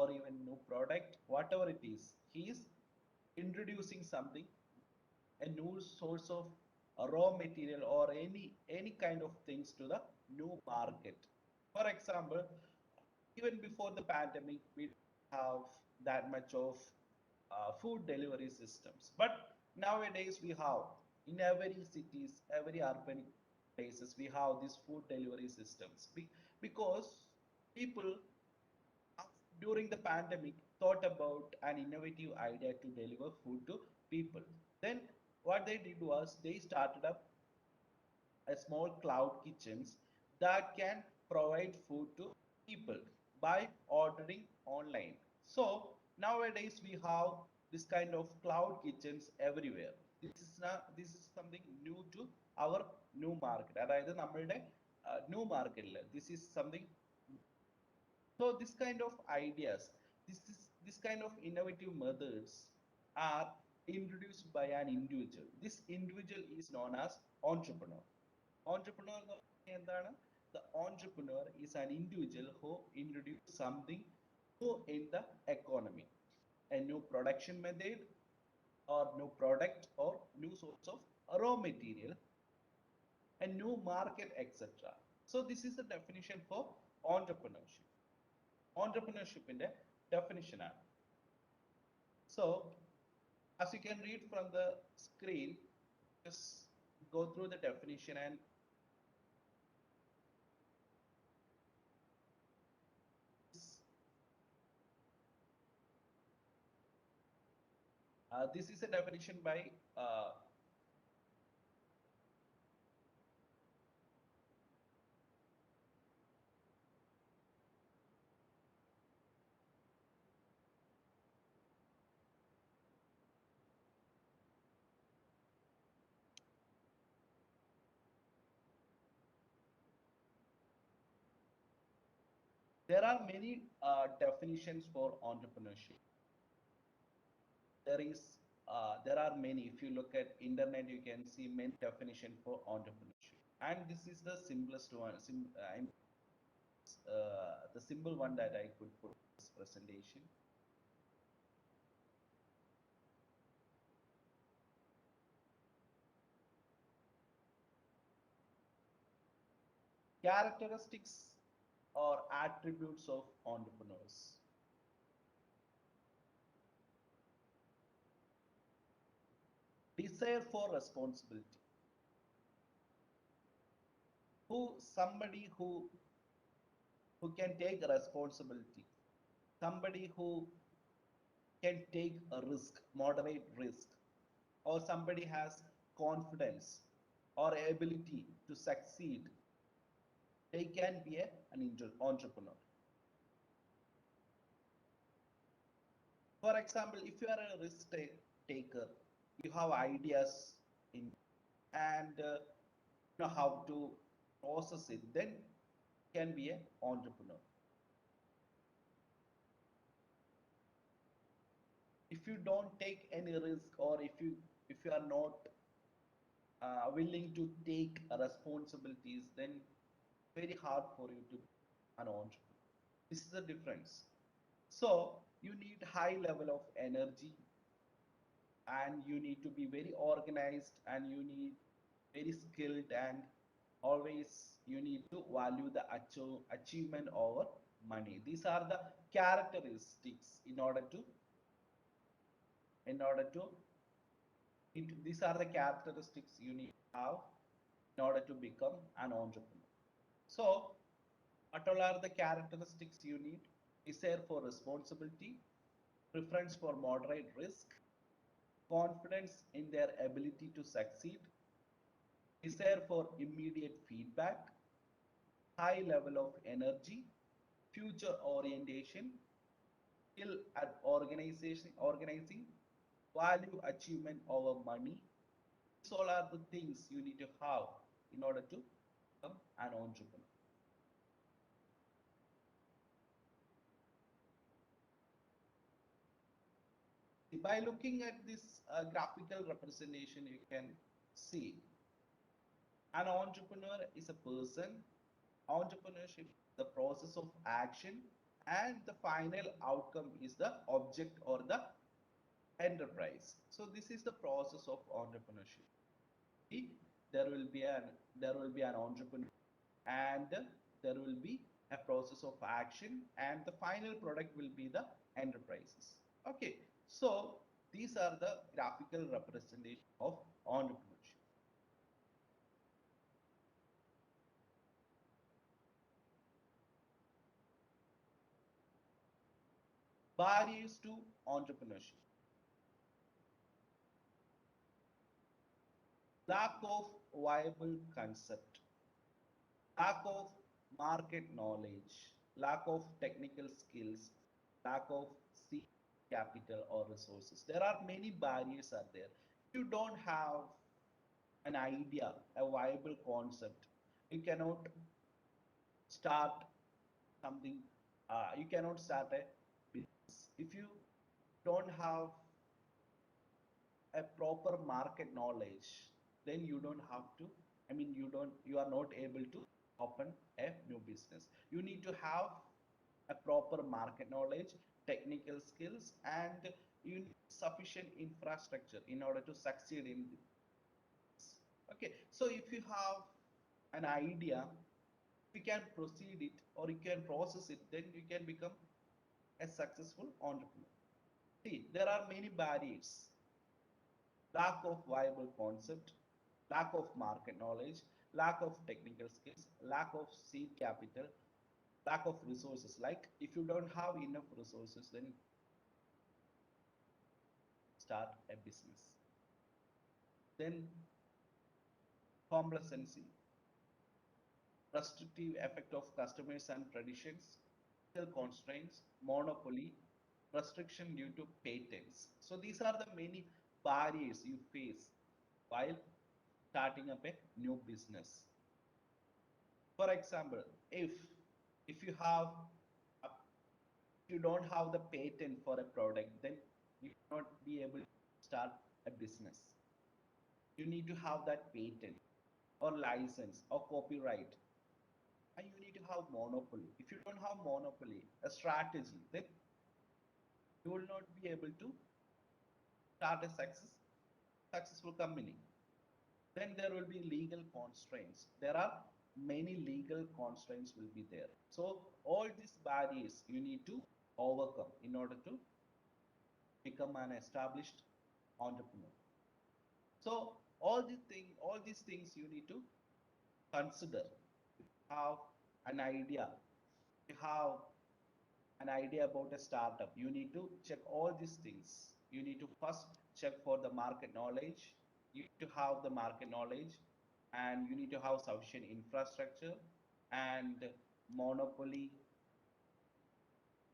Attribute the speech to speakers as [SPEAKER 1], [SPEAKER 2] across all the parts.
[SPEAKER 1] or even new product, whatever it is, he is introducing something, a new source of raw material or any kind of things to the new market. For example, even before the pandemic, we didn't have that much of food delivery systems, but nowadays we have, in every cities, every urban places, we have these food delivery systems. Because people during the pandemic thought about an innovative idea to deliver food to people. Then what they did was they started up a small cloud kitchens that can provide food to people by ordering online. So nowadays we have this kind of cloud kitchens everywhere. This is something new to our new market. അതായത് നമ്മളുടെ new market. This is something. So this kind of ideas, this kind of innovative methods are introduced by an individual. This individual is known as entrepreneur. Entrepreneur എന്ന് പറഞ്ഞാൽ എന്താണ്? The entrepreneur is an individual who introduced something new in the economy, a new production method or new product or new source of raw material, a new market, etc. So this is the definition for entrepreneurship. Entrepreneurship in the definition. So as you can read from the screen, just go through the definition, and this is a definition by there are many definitions for entrepreneurship. There are many. If you look at internet, you can see many definitions for entrepreneurship, and this is the simplest one. The simple one that I could put in this presentation. Characteristics or attributes of entrepreneurs. Desire for responsibility. Somebody who can take responsibility. Somebody who can take a risk, moderate risk, or somebody has confidence or ability to succeed. They can be an entrepreneur. For example, if you are a risk taker, you have ideas in and you know how to process it, then you can be an entrepreneur. If you don't take any risk, or if you are not willing to take responsibilities, then very hard for you to be an entrepreneur. This is the difference. So you need high level of energy, and you need to be very organized, and you need very skilled, and always you need to value the achievement over money. These are the characteristics in order to these are the characteristics you need to have in order to become an entrepreneur. So what all are the characteristics you need? Desire for responsibility, preference for moderate risk, confidence in their ability to succeed, desire for immediate feedback, high level of energy, future orientation, skill at organizing, value achievement over money. These all are the things you need to have in order to become an entrepreneur. By looking at this graphical representation, you can see an entrepreneur is a person. Entrepreneurship is the process of action and the final outcome is the object or the enterprise. So this is the process of entrepreneurship. There will be an there will be an entrepreneur, and there will be a process of action, and the final product will be the enterprises. Okay, so these are the graphical representation of entrepreneurship. Barriers to entrepreneurship: lack of viable concept, lack of market knowledge, lack of technical skills, lack of seed capital or resources. There are many barriers are there. You don't have an idea, a viable concept. You cannot start something. You cannot start a business if you don't have a proper market knowledge. Then you don't have to. I mean, you are not able to open a new business. You need to have a proper market knowledge, technical skills, and you need sufficient infrastructure in order to succeed in this. Okay, so if you have an idea, you can proceed it or you can process it, then you can become a successful entrepreneur. See, there are many barriers: lack of viable concept, lack of market knowledge, lack of technical skills, lack of seed capital, lack of resources. Like if you don't have enough resources, then start a business. Then complacency, restrictive effect of customers and traditions, legal constraints, monopoly, restriction due to patents. So these are the many barriers you face while starting up a new business. For example, if you have a, if you don't have the patent for a product, then you cannot be able to start a business. You need to have that patent or license or copyright, and you need to have monopoly. If you don't have monopoly, a strategy, then you will not be able to start a successful company. Then there will be legal constraints. There are many legal constraints will be there. So all these barriers you need to overcome in order to become an established entrepreneur. So all these things you need to consider. Have an idea. You have an idea about a startup. You need to check all these things. You need to first check for the market knowledge. You need to have the market knowledge, and you need to have sufficient infrastructure and monopoly,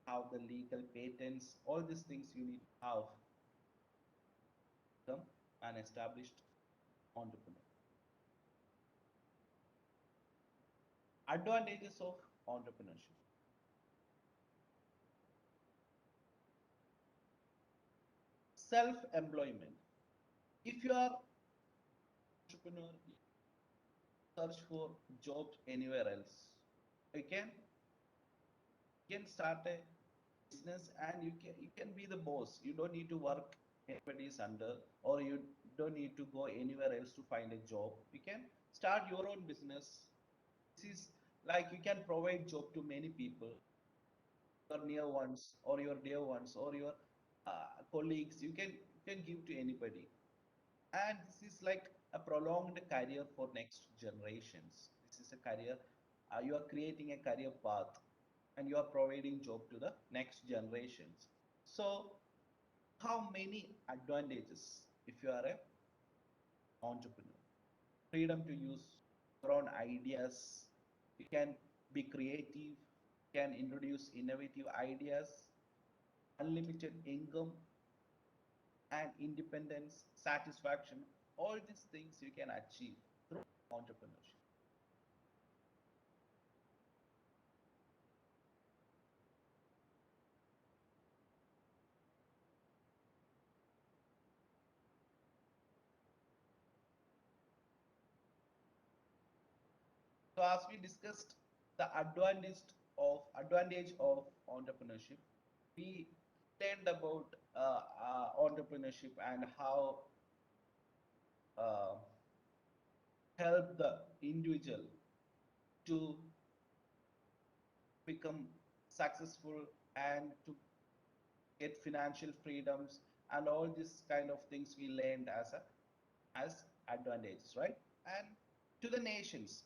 [SPEAKER 1] have the legal patents. All these things you need to have to become an established entrepreneur. Advantages of entrepreneurship: self-employment. If you are entrepreneur, you search for jobs anywhere else. You can start a business, and you can be the boss. You don't need to work anybody's under, or you don't need to go anywhere else to find a job. You can start your own business. This is like you can provide job to many people, your near ones or your dear ones or your colleagues. You can give to anybody, and this is like a prolonged career for next generations. This is a career, you are creating a career path, and you are providing job to the next generations. So how many advantages if you are a entrepreneur: freedom to use your own ideas. You can be creative, you can introduce innovative ideas, unlimited income and independence, satisfaction. All these things you can achieve through entrepreneurship. So as we discussed the advantage of advantage of entrepreneurship, we learned about entrepreneurship and how uh, help the individual to become successful and to get financial freedoms and all these kind of things we learned as advantages, right? And to the nations,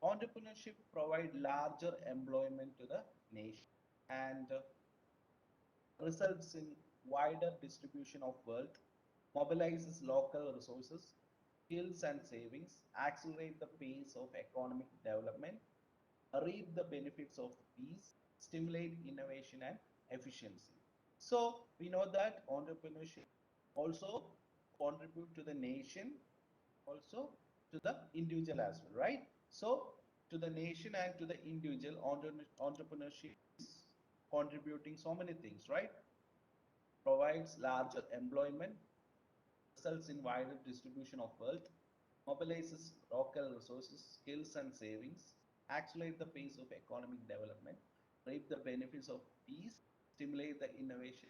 [SPEAKER 1] entrepreneurship provide larger employment to the nation and results in wider distribution of wealth, mobilizes local resources, skills and savings, accelerate the pace of economic development, reap the benefits of peace, stimulate innovation and efficiency. So we know that entrepreneurship also contribute to the nation, also to the individual as well, right? So to the nation and to the individual, entrepreneurship is contributing so many things, right? Provides larger employment, results in wider distribution of wealth, mobilizes local resources, skills and savings, accelerate the pace of economic development, reap the benefits of peace, stimulate the innovation.